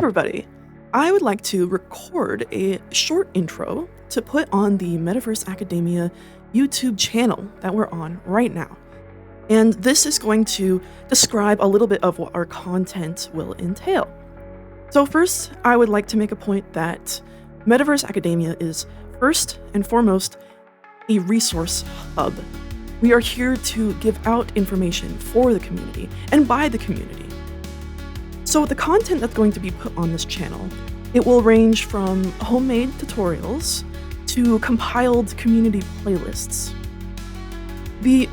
everybody. I would like to record a short intro to put on the Metaverse Academia YouTube channel that we're on right now. And this is going to describe a little bit of what our content will entail. So first, I would like to make a point that Metaverse Academia is first and foremost a resource hub. We are here to give out information for the community and by the community. So the content that's going to be put on this channel, it will range from homemade tutorials to compiled community playlists. The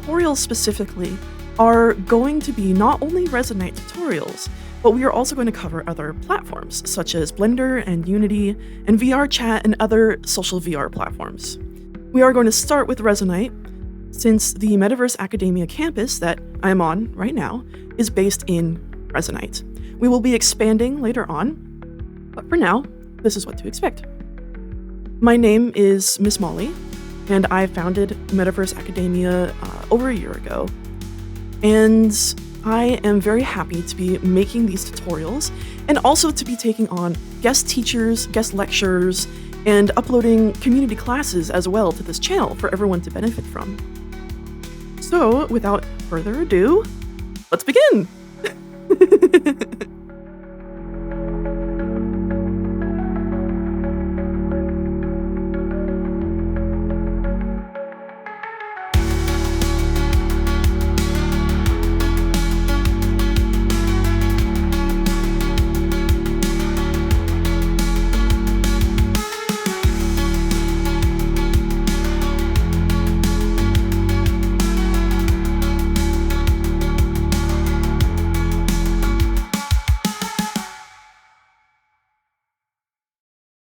tutorials specifically are going to be not only Resonate tutorials, but we are also going to cover other platforms such as Blender and Unity and VR chat and other social VR platforms. We are going to start with Resonate, since the Metaverse Academia campus that I'm on right now is based in Resonate. We will be expanding later on, but for now, this is what to expect. My name is Miss Molly, and I founded Metaverse Academia over a year ago, and I am very happy to be making these tutorials and also to be taking on guest teachers, guest lecturers, and uploading community classes as well to this channel for everyone to benefit from. So, without further ado, let's begin!